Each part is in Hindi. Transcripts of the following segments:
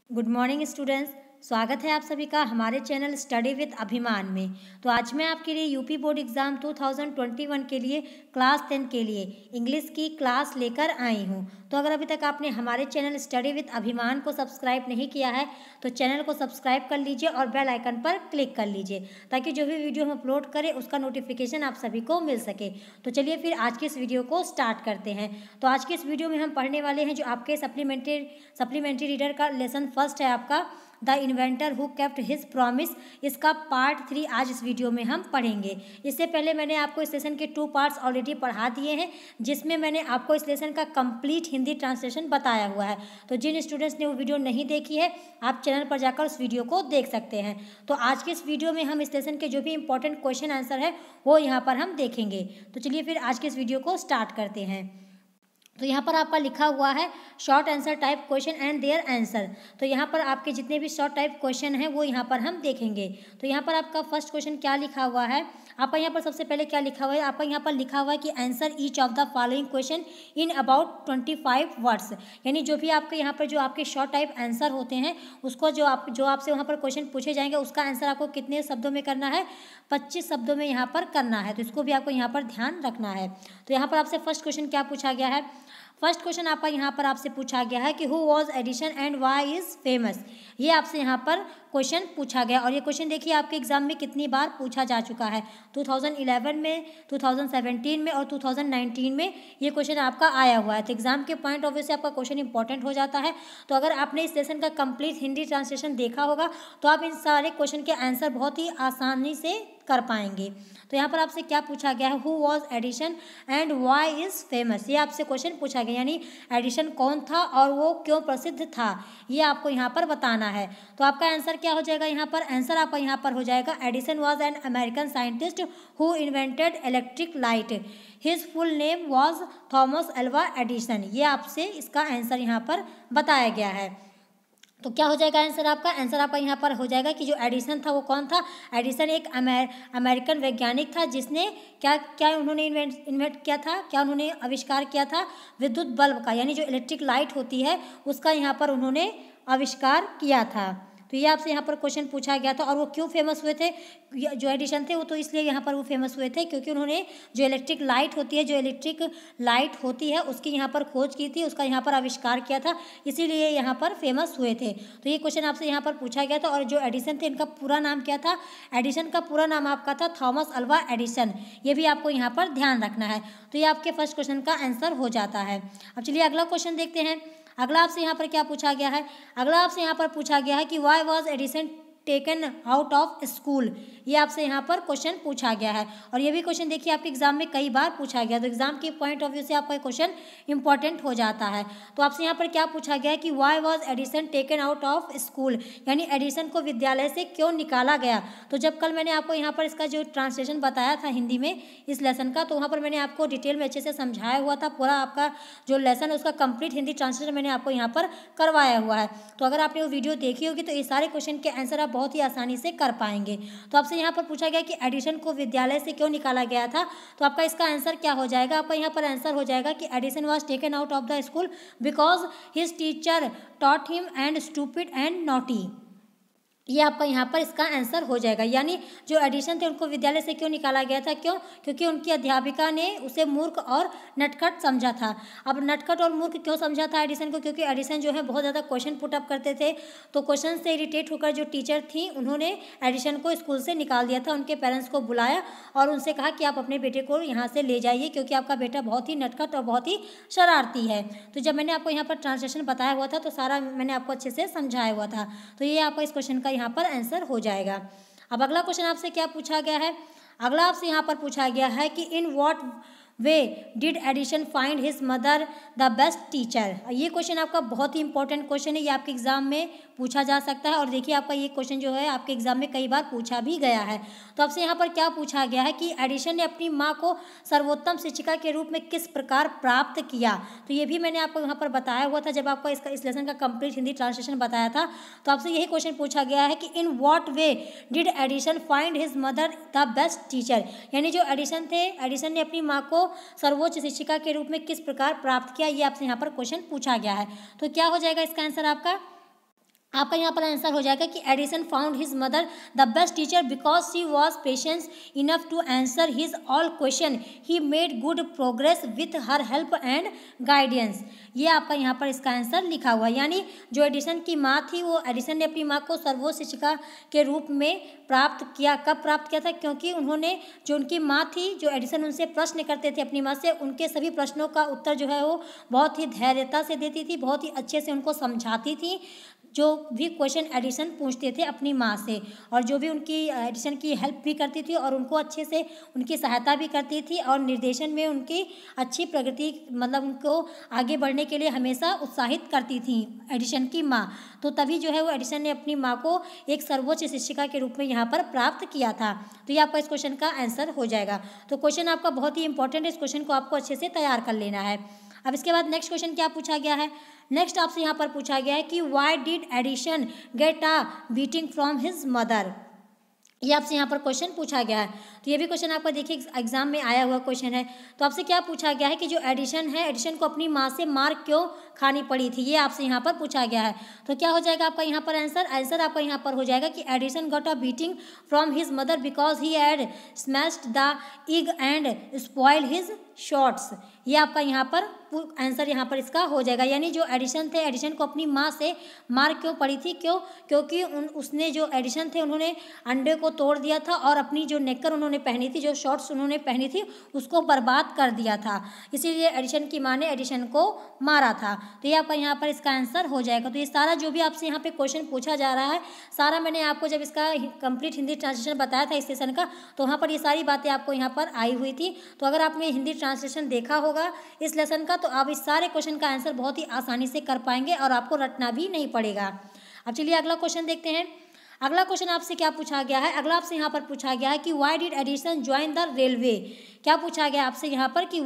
Good morning students. स्वागत है आप सभी का हमारे चैनल स्टडी विद अभिमान में। तो आज मैं आपके लिए यूपी बोर्ड एग्ज़ाम 2021 के लिए क्लास 10 के लिए इंग्लिश की क्लास लेकर आई हूँ। तो अगर अभी तक आपने हमारे चैनल स्टडी विद अभिमान को सब्सक्राइब नहीं किया है तो चैनल को सब्सक्राइब कर लीजिए और बेल आइकन पर क्लिक कर लीजिए ताकि जो भी वीडियो हम अपलोड करें उसका नोटिफिकेशन आप सभी को मिल सके। तो चलिए फिर आज की इस वीडियो को स्टार्ट करते हैं। तो आज की इस वीडियो में हम पढ़ने वाले हैं जो आपके सप्लीमेंट्री रीडर का लेसन फर्स्ट है आपका the inventor who kept his promise. इसका पार्ट 3 आज इस वीडियो में हम पढ़ेंगे। इससे पहले मैंने आपको इस लेसन के 2 पार्ट्स ऑलरेडी पढ़ा दिए हैं जिसमें मैंने आपको इस लेसन का कंप्लीट हिंदी ट्रांसलेशन बताया हुआ है। तो जिन स्टूडेंट्स ने वो वीडियो नहीं देखी है आप चैनल पर जाकर उस वीडियो को देख सकते हैं। तो आज के इस वीडियो में हम इस लेसन के जो भी इंपॉर्टेंट क्वेश्चन आंसर है वो यहाँ पर हम देखेंगे। तो चलिए फिर आज के इस वीडियो को स्टार्ट करते हैं। तो यहाँ पर आपका लिखा हुआ है short answer type question and their answer. तो यहाँ पर आपके जितने भी शॉर्ट टाइप क्वेश्चन हैं वो यहाँ पर हम देखेंगे। तो यहाँ पर आपका फर्स्ट क्वेश्चन क्या लिखा हुआ है, आपका यहाँ पर सबसे पहले क्या लिखा हुआ है, आपका यहाँ पर लिखा हुआ है कि answer each of the following question in about 25 words. यानी जो भी आपके यहाँ पर जो आपके शॉर्ट टाइप आंसर होते हैं उसको जो आपसे वहाँ पर क्वेश्चन पूछे जाएंगे उसका आंसर आपको कितने शब्दों में करना है, 25 शब्दों में यहाँ पर करना है। तो इसको भी आपको यहाँ पर ध्यान रखना है। तो यहाँ पर आपसे फर्स्ट क्वेश्चन क्या पूछा गया है, फर्स्ट क्वेश्चन आपका यहाँ पर आपसे पूछा गया है कि who was Edison and why is famous. ये आपसे यहाँ पर क्वेश्चन पूछा गया और ये क्वेश्चन देखिए आपके एग्जाम में कितनी बार पूछा जा चुका है। 2011 में, 2017 में और 2019 में ये क्वेश्चन आपका आया हुआ है। तो एग्जाम के पॉइंट ऑफ व्यू से आपका क्वेश्चन इंपॉर्टेंट हो जाता है। तो अगर आपने इस लेसन का कंप्लीट हिंदी ट्रांसलेशन देखा होगा तो आप इन सारे क्वेश्चन के आंसर बहुत ही आसानी से कर पाएंगे। तो यहाँ पर आपसे क्या पूछा गया है, who was Edison and why is famous. ये आपसे क्वेश्चन पूछा गया यानी एडिशन कौन था और वो क्यों प्रसिद्ध था ये आपको यहाँ पर बताना है। तो आपका आंसर क्या हो जाएगा, यहाँ पर आंसर आपका यहाँ पर हो जाएगा Edison was an American scientist who invented electric light. His full name was Thomas Alva Edison. ये आपसे इसका आंसर यहाँ पर बताया गया है। तो क्या हो जाएगा आंसर आपका यहाँ पर हो जाएगा कि जो एडिसन था वो कौन था। एडिसन एक अमेरिकन वैज्ञानिक था जिसने क्या उन्होंने इन्वेंट किया था, क्या उन्होंने आविष्कार किया था, विद्युत बल्ब का, यानी जो इलेक्ट्रिक लाइट होती है उसका यहाँ पर उन्होंने आविष्कार किया था। तो ये आपसे यहाँ पर क्वेश्चन पूछा गया था। और वो क्यों फेमस हुए थे, जो एडिशन थे वो तो इसलिए यहाँ पर वो फेमस हुए थे क्योंकि उन्होंने जो इलेक्ट्रिक लाइट होती है उसकी यहाँ पर खोज की थी, उसका यहाँ पर आविष्कार किया था, इसीलिए यहाँ पर फेमस हुए थे। तो ये क्वेश्चन आपसे यहाँ पर पूछा गया था। और जो एडिसन थे इनका पूरा नाम क्या था, एडिसन का पूरा नाम आपका था थॉमस अल्वा एडिसन। ये भी आपको यहाँ पर ध्यान रखना है। तो ये आपके फर्स्ट क्वेश्चन का आंसर हो जाता है। अब चलिए अगला क्वेश्चन देखते हैं। अगला आपसे यहाँ पर क्या पूछा गया है, अगला आपसे यहाँ पर पूछा गया है कि why was Edison taken out of school. ये आपसे यहाँ पर क्वेश्चन पूछा गया है और ये भी क्वेश्चन देखिए आपके एग्जाम में कई बार पूछा गया। तो एग्जाम के पॉइंट ऑफ व्यू से आपका क्वेश्चन इंपॉर्टेंट हो जाता है। तो आपसे यहाँ पर क्या पूछा गया है कि why was Edison taken out of school, यानी एडिसन को विद्यालय से क्यों निकाला गया। तो जब कल मैंने आपको यहाँ पर इसका जो ट्रांसलेशन बताया था हिंदी में इस लेसन का, तो वहाँ पर मैंने आपको डिटेल में अच्छे से समझाया हुआ था। पूरा आपका जो लेसन है उसका कंप्लीट हिंदी ट्रांसलेशन मैंने आपको यहाँ पर करवाया हुआ है। तो अगर आपने वो वीडियो देखी होगी तो ये सारे क्वेश्चन के आंसर आप बहुत ही आसानी से कर पाएंगे। तो आपसे यहाँ पर पूछा गया कि एडिशन को विद्यालय से क्यों निकाला गया था। तो आपका इसका आंसर क्या हो जाएगा, आपका यहाँ पर आंसर हो जाएगा कि Edison was taken out of the school because his teacher taught him and stupid and naughty. ये आपका यहाँ पर इसका आंसर हो जाएगा। यानी जो एडिशन थे उनको विद्यालय से क्यों निकाला गया था, क्यों, क्योंकि उनकी अध्यापिका ने उसे मूर्ख और नटखट समझा था। अब नटखट और मूर्ख क्यों समझा था एडिशन को, क्योंकि एडिशन जो है बहुत ज़्यादा क्वेश्चन पुटअप करते थे। तो क्वेश्चन से इरिटेट होकर जो टीचर थी उन्होंने एडिशन को स्कूल से निकाल दिया था। उनके पेरेंट्स को बुलाया और उनसे कहा कि आप अपने बेटे को यहाँ से ले जाइए क्योंकि आपका बेटा बहुत ही नटखट और बहुत ही शरारती है। तो जब मैंने आपको यहाँ पर ट्रांसलेशन बताया हुआ था तो सारा मैंने आपको अच्छे से समझाया हुआ था। तो ये आपका इस क्वेश्चन का यहाँ पर आंसर हो जाएगा। अब अगला क्वेश्चन आपसे क्या पूछा गया है, अगला आपसे यहाँ पर पूछा गया है कि in what way did Edison find his mother the best teacher. ये क्वेश्चन आपका बहुत ही इंपॉर्टेंट क्वेश्चन है, ये आपके एग्जाम में पूछा जा सकता है। और देखिए आपका ये क्वेश्चन जो है आपके एग्जाम में कई बार पूछा भी गया है। तो आपसे यहाँ पर क्या पूछा गया है कि एडिशन ने अपनी माँ को सर्वोत्तम शिक्षिका के रूप में किस प्रकार प्राप्त किया। तो ये भी मैंने आपको यहाँ पर बताया हुआ था जब आपको इस लेसन का कंप्लीट हिंदी ट्रांसलेशन बताया था। तो आपसे यही क्वेश्चन पूछा गया है कि in what way did Edison find his mother the best teacher, यानी जो एडिशन थे, एडिशन ने अपनी माँ को सर्वोच्च शिक्षिका के रूप में किस प्रकार प्राप्त किया। ये आपसे यहाँ पर क्वेश्चन पूछा गया है। तो क्या हो जाएगा इसका आंसर आपका यहाँ पर आंसर हो जाएगा कि Edison found his mother the best teacher because she was patience enough to answer his all question, he made good progress with her help and guidance. ये आपका यहाँ पर इसका आंसर लिखा हुआ है। यानी जो एडिसन की माँ थी, वो एडिसन ने अपनी माँ को सर्वोच्च शिक्षिका के रूप में प्राप्त किया। कब प्राप्त किया था? क्योंकि उन्होंने, जो उनकी माँ थी, जो एडिसन उनसे प्रश्न करते थे अपनी माँ से, उनके सभी प्रश्नों का उत्तर जो है वो बहुत ही धैर्यता से देती थी, बहुत ही अच्छे से उनको समझाती थी। जो भी क्वेश्चन एडिसन पूछते थे अपनी माँ से, और जो भी उनकी एडिसन की हेल्प भी करती थी और उनको अच्छे से उनकी सहायता भी करती थी, और निर्देशन में उनकी अच्छी प्रगति, मतलब उनको आगे बढ़ने के लिए हमेशा उत्साहित करती थी एडिसन की माँ। तो तभी जो है वो एडिसन ने अपनी माँ को एक सर्वोच्च शिक्षिका के रूप में यहाँ पर प्राप्त किया था। तो ये आपका इस क्वेश्चन का आंसर हो जाएगा। तो क्वेश्चन आपका बहुत ही इंपॉर्टेंट है, इस क्वेश्चन को आपको अच्छे से तैयार कर लेना है। अब इसके बाद नेक्स्ट क्वेश्चन क्या पूछा गया है? नेक्स्ट आपसे यहाँ पर पूछा गया है कि why did Edison get a beating from his mother. ये आपसे यहाँ पर क्वेश्चन पूछा गया है। तो ये भी क्वेश्चन आपका देखिए एग्जाम में आया हुआ क्वेश्चन है। तो आपसे क्या पूछा गया है कि जो एडिशन है, एडिशन को अपनी माँ से मार क्यों खानी पड़ी थी, ये आपसे यहाँ पर पूछा गया है। तो क्या हो जाएगा आपका यहाँ पर आंसर? आंसर आपका यहाँ पर हो जाएगा कि Edison got a beating from his mother because he had smashed the egg and spoil his shorts. ये आपका यहाँ पर आंसर यहाँ पर इसका हो जाएगा। यानी जो एडिशन थे, एडिशन को अपनी माँ से मार क्यों पड़ी थी? क्योंकि उसने, जो एडिशन थे, उन्होंने अंडे को तोड़ दिया था और अपनी जो नेकर उन्होंने पहनी थी, जो शॉर्ट्स उन्होंने पहनी थी, उसको बर्बाद कर दिया था। इसीलिए एडिशन की माँ ने एडिशन को मारा था। तो ये आपका यहाँ पर इसका आंसर हो जाएगा। तो ये सारा जो भी आपसे यहाँ पे क्वेश्चन पूछा जा रहा है, सारा मैंने आपको जब इसका कंप्लीट हिंदी ट्रांसलेशन बताया था इस सेशन का, तो वहाँ पर ये सारी बातें आपको यहाँ पर आई हुई थी। तो अगर आपने हिंदी ट्रांसलेशन देखा होगा इस लेसन का, तो आप इस सारे क्वेश्चन का आंसर बहुत ही आसानी से कर पाएंगे और आपको रटना भी नहीं पड़ेगा। अब चलिए अगला क्वेश्चन देखते हैं। अगला क्वेश्चन आपसे क्या पूछा गया है? अगला आपसे यहाँ पर पूछा गया है कि why did Edison join the railway. क्या पूछा गया आपसे यहाँ पर कि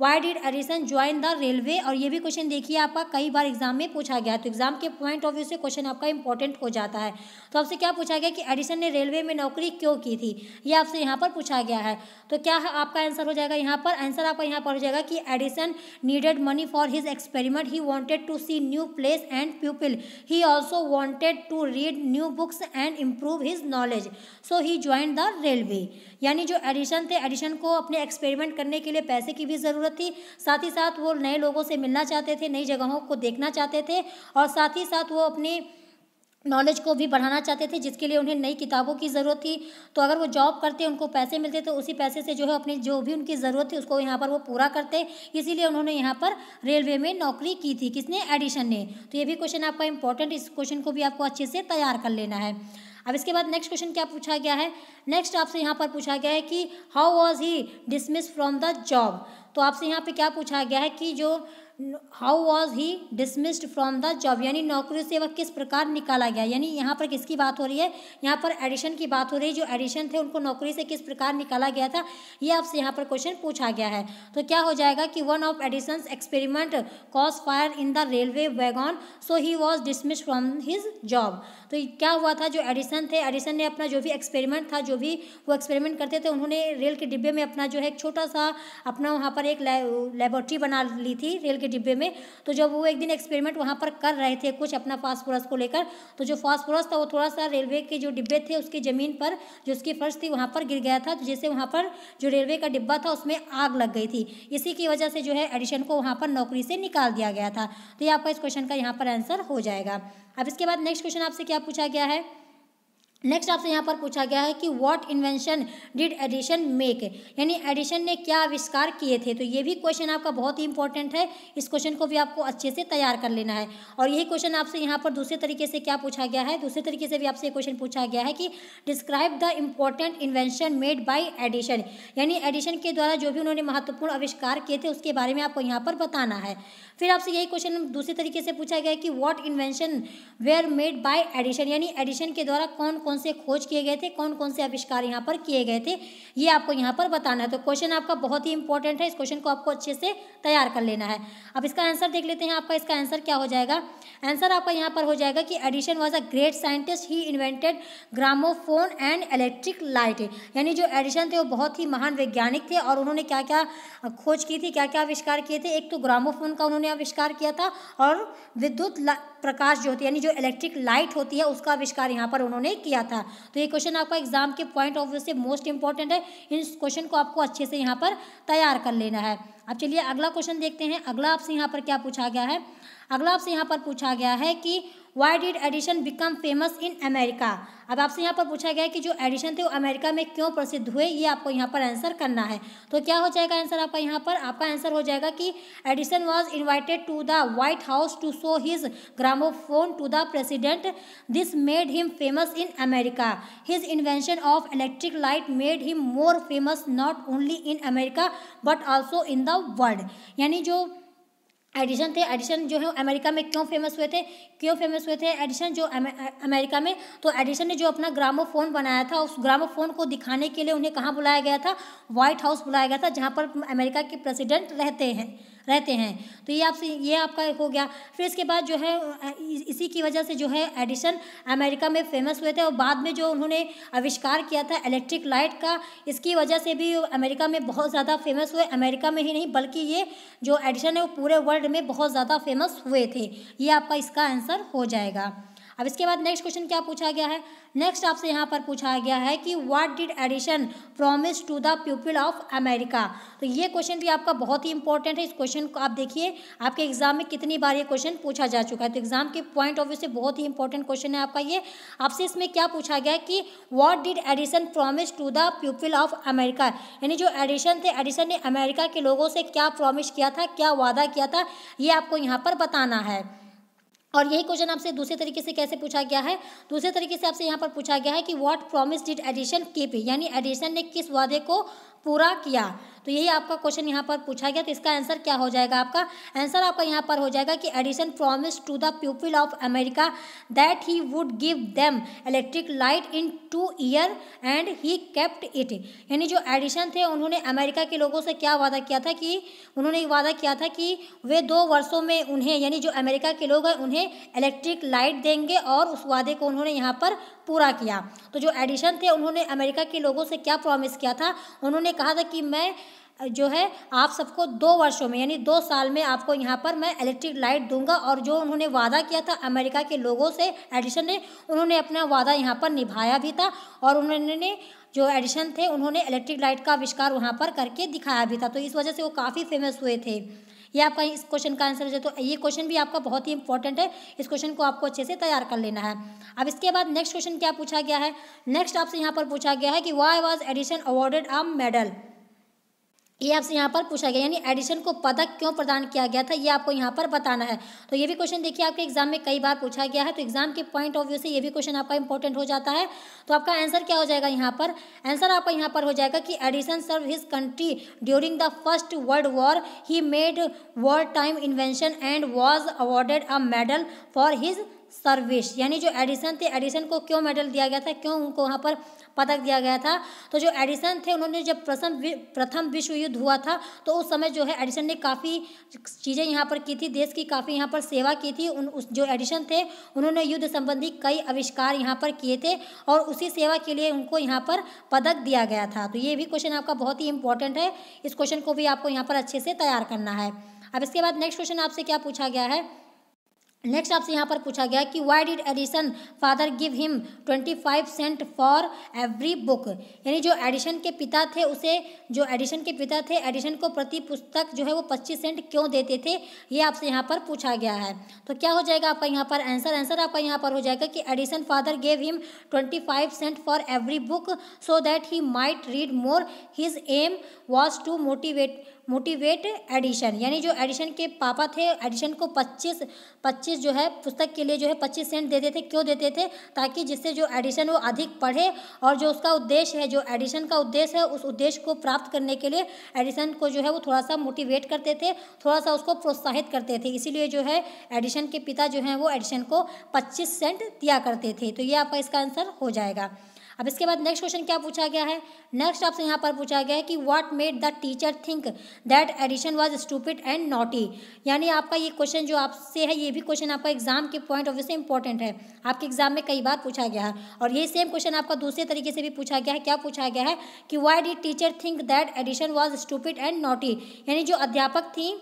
why did Edison join the railway. और ये भी क्वेश्चन देखिए आपका कई बार एग्जाम में पूछा गया, तो एग्जाम के पॉइंट ऑफ व्यू से क्वेश्चन आपका इंपॉर्टेंट हो जाता है। तो आपसे क्या पूछा गया कि एडिसन ने रेलवे में नौकरी क्यों की थी, ये आपसे यहाँ पर पूछा गया है। तो क्या आपका आंसर हो जाएगा यहाँ पर? आंसर आपका यहाँ पर हो जाएगा कि Edison needed money for his experiment, he wanted to see new place and people, he also wanted to read new books and improve his knowledge, so he join the railway. यानी जो एडिशन थे, एडिशन को अपने एक्सपेरिमेंट करने के लिए पैसे की भी ज़रूरत थी, साथ ही साथ वो नए लोगों से मिलना चाहते थे, नई जगहों को देखना चाहते थे, और साथ ही साथ वो अपनी नॉलेज को भी बढ़ाना चाहते थे, जिसके लिए उन्हें नई किताबों की ज़रूरत थी। तो अगर वो जॉब करते, उनको पैसे मिलते, तो उसी पैसे से जो है अपनी जो भी उनकी ज़रूरत थी उसको यहाँ पर वो पूरा करते। इसीलिए उन्होंने यहाँ पर रेलवे में नौकरी की थी। किसने? एडिशन ने। तो ये भी क्वेश्चन आपका इंपॉर्टेंट, इस क्वेश्चन को भी आपको अच्छे से तैयार कर लेना है। अब इसके बाद नेक्स्ट क्वेश्चन क्या पूछा गया है? नेक्स्ट आपसे यहाँ पर पूछा गया है कि how was he dismiss from the job. तो आपसे यहाँ पे क्या पूछा गया है कि जो how was he dismissed from the job, यानी नौकरी से वह किस प्रकार निकाला गया। यानी यहाँ पर किसकी बात हो रही है? यहाँ पर एडिशन की बात हो रही है। जो एडिशन थे उनको नौकरी से किस प्रकार निकाला गया था, ये आपसे यहाँ पर क्वेश्चन पूछा गया है। तो क्या हो जाएगा कि one of Edison's experiment cause fire in the railway wagon, so he was dismissed from his job. तो क्या हुआ था? जो एडिशन थे, एडिशन ने अपना जो भी एक्सपेरिमेंट था, जो भी वो एक्सपेरिमेंट करते थे, उन्होंने रेल के डिब्बे में अपना जो है एक छोटा सा अपना वहाँ पर एक लेबोरेटरी बना ली थी रेल के डिब्बे में। तो जब वो एक दिन एक्सपेरिमेंट वहाँ पर कर रहे थे कुछ अपना फास्फोरस को लेकर, तो जो फास्फोरस था वो थोड़ा सा रेलवे के जो डिब्बे थे उसकी ज़मीन पर, जो उसकी फर्श थी, वहाँ पर गिर गया था, तो जैसे वहाँ पर जो रेलवे का डिब्बा था उसमें आग लग गई थी। इसी की वजह से जो है एडिशन को वहाँ पर नौकरी से निकाल दिया गया था। तो ये आपका इस क्वेश्चन का यहाँ पर आंसर हो जाएगा। अब इसके बाद नेक्स्ट क्वेश्चन आपसे क्या पूछा गया है? नेक्स्ट आपसे यहाँ पर पूछा गया है कि what invention did Edison make, यानी एडिशन ने क्या आविष्कार किए थे। तो ये भी क्वेश्चन आपका बहुत ही इंपॉर्टेंट है, इस क्वेश्चन को भी आपको अच्छे से तैयार कर लेना है। और यही क्वेश्चन आपसे यहाँ पर दूसरे तरीके से क्या पूछा गया है? दूसरे तरीके से भी आपसे क्वेश्चन पूछा गया है कि describe the important invention made by Edison, यानी एडिशन के द्वारा जो भी उन्होंने महत्वपूर्ण आविष्कार किए थे उसके बारे में आपको यहाँ पर बताना है। फिर आपसे यही क्वेश्चन दूसरे तरीके से पूछा गया कि what invention were made by Edison, यानी एडिशन के द्वारा कौन कौन से खोज किए गए थे, कौन कौन से आविष्कार यहाँ पर किए गए थे, ये आपको यहाँ पर बताना है। तो क्वेश्चन आपका बहुत ही इंपॉर्टेंट है, इस क्वेश्चन को आपको अच्छे से तैयार कर लेना है। अब इसका आंसर देख लेते हैं। आपका इसका आंसर क्या हो जाएगा? आंसर आपका यहाँ पर हो जाएगा कि Edison was a great scientist, he invented gramophone and electric light, यानी जो एडिशन थे वो बहुत ही महान वैज्ञानिक थे और उन्होंने क्या क्या खोज की थी, क्या क्या आविष्कार किए थे। एक तो ग्रामोफोन का उन्होंने उन्होंने आविष्कार किया था, और विद्युत प्रकाश जो होती है यानी जो इलेक्ट्रिक लाइट होती है उसका आविष्कार यहाँ पर उन्होंने किया था। तो ये क्वेश्चन आपका एग्जाम के पॉइंट ऑफ व्यू से मोस्ट इंपॉर्टेंट है, इस क्वेश्चन को आपको अच्छे से यहाँ पर तैयार कर लेना है। अब चलिए अगला क्वेश्चन देखते हैं। अगला आपसे यहाँ पर क्या पूछा गया है, अगला आपसे यहाँ पर पूछा गया है कि why did Edison become famous in America. अब आपसे यहाँ पर पूछा गया है कि जो एडिशन थे वो अमेरिका में क्यों प्रसिद्ध हुए, ये आपको यहाँ पर आंसर करना है। तो क्या हो जाएगा आंसर आपका यहाँ पर, आपका आंसर हो जाएगा कि Edison was invited to the White House to show his gramophone to the president, this made him famous in America, his invention of electric light made him more famous not only in America but also in the world. यानी जो एडिशन थे, एडिशन जो है अमेरिका में क्यों फेमस हुए थे, एडिशन जो अमेरिका में, तो एडिशन ने जो अपना ग्रामोफोन बनाया था उस ग्रामोफोन को दिखाने के लिए उन्हें कहाँ बुलाया गया था, व्हाइट हाउस बुलाया गया था, जहाँ पर अमेरिका के प्रेसिडेंट रहते हैं। तो ये आपका हो गया। फिर इसके बाद जो है इसी की वजह से जो है एडिशन अमेरिका में फेमस हुए थे, और बाद में जो उन्होंने आविष्कार किया था इलेक्ट्रिक लाइट का, इसकी वजह से भी अमेरिका में बहुत ज़्यादा फेमस हुए। अमेरिका में ही नहीं बल्कि ये जो एडिशन है वो पूरे वर्ल्ड में बहुत ज़्यादा फेमस हुए थे। ये आपका इसका आंसर हो जाएगा। अब इसके बाद नेक्स्ट क्वेश्चन क्या पूछा गया है, नेक्स्ट आपसे यहाँ पर पूछा गया है कि what did Edison promise to the people of America. तो ये क्वेश्चन भी आपका बहुत ही इंपॉर्टेंट है। इस क्वेश्चन को आप देखिए आपके एग्जाम में कितनी बार ये क्वेश्चन पूछा जा चुका है, तो एग्जाम के पॉइंट ऑफ व्यू से बहुत ही इंपॉर्टेंट क्वेश्चन है आपका ये। आपसे इसमें क्या पूछा गया है कि what did Edison promise to the people of America, यानी जो एडिशन थे, एडिशन ने अमेरिका के लोगों से क्या प्रॉमिस किया था, क्या वादा किया था, ये आपको यहाँ पर बताना है। और यही क्वेश्चन आपसे दूसरे तरीके से कैसे पूछा गया है, दूसरे तरीके से आपसे यहाँ पर पूछा गया है कि what promise did Edison keep, यानी एडिशन ने किस वादे को पूरा किया। तो यही आपका क्वेश्चन यहाँ पर पूछा गया। तो इसका आंसर क्या हो जाएगा, आपका आंसर आपका यहाँ पर हो जाएगा कि Edison promise to the people of America that he would give them electric light in 2 year and he kept it. यानी जो एडिशन थे उन्होंने अमेरिका के लोगों से क्या वादा किया था कि उन्होंने वादा किया था कि वे 2 वर्षों में उन्हें, यानी जो अमेरिका के लोग हैं उन्हें इलेक्ट्रिक लाइट देंगे, और उस वादे को उन्होंने यहाँ पर पूरा किया। तो जो एडिशन थे उन्होंने अमेरिका के लोगों से क्या प्रॉमिस किया था, उन्होंने कहा था कि मैं जो है आप सबको 2 वर्षों में यानी 2 साल में आपको यहाँ पर मैं इलेक्ट्रिक लाइट दूंगा। और जो उन्होंने वादा किया था अमेरिका के लोगों से एडिशन ने, उन्होंने अपना वादा यहाँ पर निभाया भी था, और उन्होंने जो एडिशन थे उन्होंने इलेक्ट्रिक लाइट का आविष्कार वहाँ पर करके दिखाया भी था। तो इस वजह से वो काफ़ी फेमस हुए थे। ये आपका इस क्वेश्चन का आंसर है। तो ये क्वेश्चन भी आपका बहुत ही इंपॉर्टेंट है, इस क्वेश्चन को आपको अच्छे से तैयार कर लेना है। अब इसके बाद नेक्स्ट क्वेश्चन क्या पूछा गया है, नेक्स्ट आपसे यहाँ पर पूछा गया है कि why was Edison awarded a medal. ये आपसे यहाँ पर पूछा गया, यानी एडिशन को पदक क्यों प्रदान किया गया था, ये आपको यहाँ पर बताना है। तो ये भी क्वेश्चन देखिए आपके एग्जाम में कई बार पूछा गया है, तो एग्जाम के पॉइंट ऑफ व्यू से ये भी क्वेश्चन आपका इंपॉर्टेंट हो जाता है। तो आपका आंसर क्या हो जाएगा यहाँ पर, आंसर आपका यहाँ पर हो जाएगा कि Edison serve his country during the First World War, he made war time invention and was awarded a medal for his service. यानी जो एडिशन थे, एडिशन को क्यों मेडल दिया गया था, क्यों उनको वहाँ पर पदक दिया गया था, तो जो एडिशन थे उन्होंने जब प्रथम विश्व युद्ध हुआ था तो उस समय जो है एडिशन ने काफ़ी चीज़ें यहाँ पर की थी, देश की काफ़ी यहाँ पर सेवा की थी। जो एडिशन थे उन्होंने युद्ध संबंधी कई आविष्कार यहाँ पर किए थे, और उसी सेवा के लिए उनको यहाँ पर पदक दिया गया था। तो ये भी क्वेश्चन आपका बहुत ही इंपॉर्टेंट है, इस क्वेश्चन को भी आपको यहाँ पर अच्छे से तैयार करना है। अब इसके बाद नेक्स्ट क्वेश्चन आपसे क्या पूछा गया है, नेक्स्ट आपसे यहाँ पर पूछा गया कि why did Edison father give him 25 cent for every book. यानी जो एडिशन के पिता थे उसे, जो एडिशन के पिता थे एडिशन को प्रति पुस्तक जो है वो 25 सेंट क्यों देते थे, ये आपसे यहाँ पर पूछा गया है। तो क्या हो जाएगा आपका यहाँ पर आंसर, आंसर आपका यहाँ पर हो जाएगा कि Edison father gave him 25 cent for every book so that he might read more, his aim was to motivate Edison. यानी जो एडिशन के पापा थे एडिशन को 25 जो है पुस्तक के लिए जो है 25 सेंट देते थे, क्यों देते थे, ताकि जिससे जो एडिशन वो अधिक पढ़े, और जो उसका उद्देश्य है, जो एडिशन का उद्देश्य है, उस उद्देश्य को प्राप्त करने के लिए एडिशन को जो है वो थोड़ा सा मोटिवेट करते थे, थोड़ा सा उसको प्रोत्साहित करते थे। इसीलिए जो है एडिशन के पिता जो हैं वो एडिशन को 25 सेंट दिया करते थे। तो ये आपका इसका आंसर हो जाएगा। अब इसके बाद नेक्स्ट क्वेश्चन क्या पूछा गया है, नेक्स्ट आपसे यहाँ पर पूछा गया है कि what made the teacher think that Edison was stupid and naughty. यानी आपका ये क्वेश्चन जो आपसे है, ये भी क्वेश्चन आपका एग्जाम के पॉइंट ऑफ व्यू से इंपॉर्टेंट है, आपके एग्जाम में कई बार पूछा गया है। और ये सेम क्वेश्चन आपका दूसरे तरीके से भी पूछा गया है। क्या पूछा गया है कि why did teacher think that Edison was stupid and naughty. यानी जो अध्यापक थी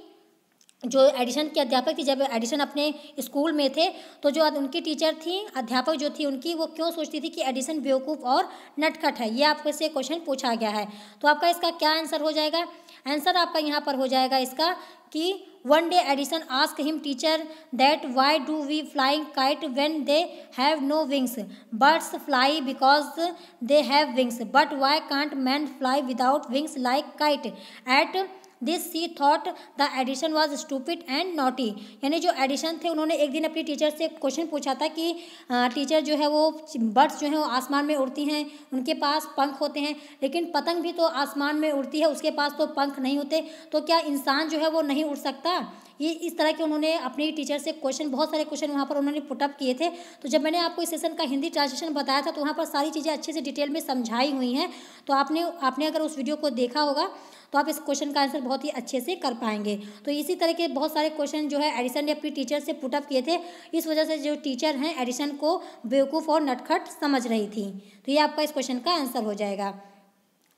जो एडिशन के अध्यापक थी, जब एडिशन अपने स्कूल में थे तो जो उनकी टीचर थी, अध्यापक जो थी उनकी, वो क्यों सोचती थी कि एडिशन बेवकूफ़ और नटखट है। ये आपको से क्वेश्चन पूछा गया है। तो आपका इसका क्या आंसर हो जाएगा? आंसर आपका यहाँ पर हो जाएगा इसका कि one day Edison ask him teacher that why do we flying kite when they have no wings, birds fly because they have wings, but why can't man fly without wings like kite. At this she thought the Edison was stupid and naughty. यानी जो एडिशन थे उन्होंने एक दिन अपनी टीचर से क्वेश्चन पूछा था कि टीचर जो है वो बर्ड्स जो है वो आसमान में उड़ती हैं, उनके पास पंख होते हैं, लेकिन पतंग भी तो आसमान में उड़ती है, उसके पास तो पंख नहीं होते, तो क्या इंसान जो है वो नहीं उड़ सकता? ये इस तरह के उन्होंने अपनी टीचर से क्वेश्चन, बहुत सारे क्वेश्चन वहाँ पर उन्होंने पुटअप किए थे। तो जब मैंने आपको इस सेशन का हिंदी ट्रांसलेशन बताया था तो वहाँ पर सारी चीज़ें अच्छे से डिटेल में समझाई हुई हैं। तो आपने अगर उस वीडियो को देखा होगा तो आप इस क्वेश्चन का आंसर बहुत ही अच्छे से कर पाएंगे। तो इसी तरह के बहुत सारे क्वेश्चन जो है एडिशन ने अपनी टीचर से पुटअप किए थे। इस वजह से जो टीचर हैं एडिशन को बेवकूफ़ और नटखट समझ रही थी। तो ये आपका इस क्वेश्चन का आंसर हो जाएगा।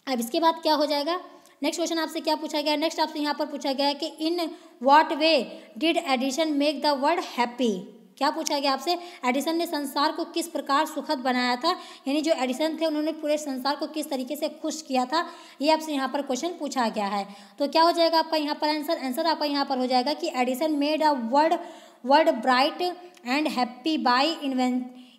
अब इसके बाद क्या हो जाएगा? नेक्स्ट क्वेश्चन आपसे क्या पूछा गया है? नेक्स्ट आपसे यहाँ पर पूछा गया है कि in what way did Edison make the world happy. क्या पूछा गया आपसे? एडिसन ने संसार को किस प्रकार सुखद बनाया था, यानी जो एडिसन थे उन्होंने पूरे संसार को किस तरीके से खुश किया था, ये आपसे यहाँ पर क्वेश्चन पूछा गया है। तो क्या हो जाएगा आपका यहाँ पर आंसर? आंसर आपका यहाँ पर हो जाएगा कि Edison made a world bright and happy by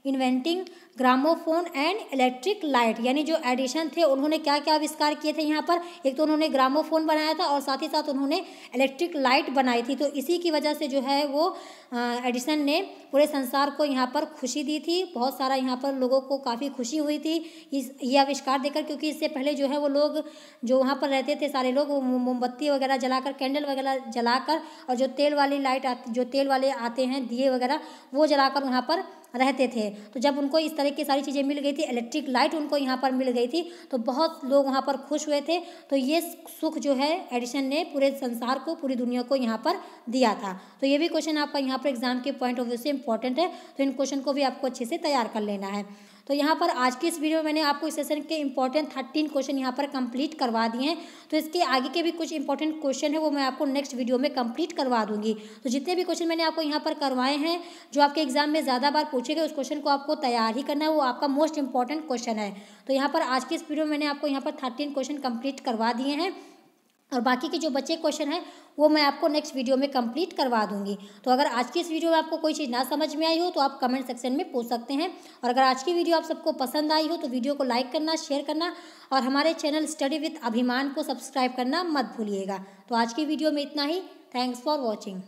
inventing gramophone and electric light. यानी जो एडिशन थे उन्होंने क्या क्या आविष्कार किए थे यहाँ पर? एक तो उन्होंने ग्रामोफोन बनाया था और साथ ही साथ उन्होंने इलेक्ट्रिक लाइट बनाई थी। तो इसी की वजह से जो है वो एडिसन ने पूरे संसार को यहाँ पर खुशी दी थी। बहुत सारा यहाँ पर लोगों को काफ़ी खुशी हुई थी ये आविष्कार देकर, क्योंकि इससे पहले जो है वो लोग जो वहाँ पर रहते थे सारे लोग, वो मोमबत्ती वगैरह जलाकर, कैंडल वगैरह जलाकर, और जो तेल वाली लाइट जो तेल वाले आते हैं दिए वगैरह, वो जलाकर वहाँ पर रहते थे। तो जब उनको इस तरह की सारी चीज़ें मिल गई थी, इलेक्ट्रिक लाइट उनको यहाँ पर मिल गई थी, तो बहुत लोग वहाँ पर खुश हुए थे। तो ये सुख जो है एडिशन ने पूरे संसार को, पूरी दुनिया को यहाँ पर दिया था। तो ये भी क्वेश्चन आपका यहाँ पर एग्जाम के पॉइंट ऑफ व्यू से इंपॉर्टेंट है। तो इन क्वेश्चन को भी आपको अच्छे से तैयार कर लेना है। तो यहाँ पर आज की इस वीडियो में मैंने आपको इस सेशन के इंपॉर्टेंट 13 क्वेश्चन यहाँ पर कंप्लीट करवा दिए हैं। तो इसके आगे के भी कुछ इंपॉर्टेंट क्वेश्चन है वो मैं आपको नेक्स्ट वीडियो में कंप्लीट करवा दूंगी। तो जितने भी क्वेश्चन मैंने आपको यहाँ पर करवाए हैं, जो आपके एग्जाम में ज़्यादा बार पूछे गए, उस क्वेश्चन को आपको तैयार ही करना है, वो आपका मोस्ट इंपॉर्टेंट क्वेश्चन है। तो यहाँ पर आज की इस वीडियो में मैंने आपको यहाँ पर 13 क्वेश्चन कंप्लीट करवा दिए हैं, और बाकी के जो बचे क्वेश्चन हैं वो मैं आपको नेक्स्ट वीडियो में कंप्लीट करवा दूंगी। तो अगर आज की इस वीडियो में आपको कोई चीज़ ना समझ में आई हो तो आप कमेंट सेक्शन में पूछ सकते हैं। और अगर आज की वीडियो आप सबको पसंद आई हो तो वीडियो को लाइक करना, शेयर करना, और हमारे चैनल स्टडी विद अभिमान को सब्सक्राइब करना मत भूलिएगा। तो आज की वीडियो में इतना ही। Thanks for watching.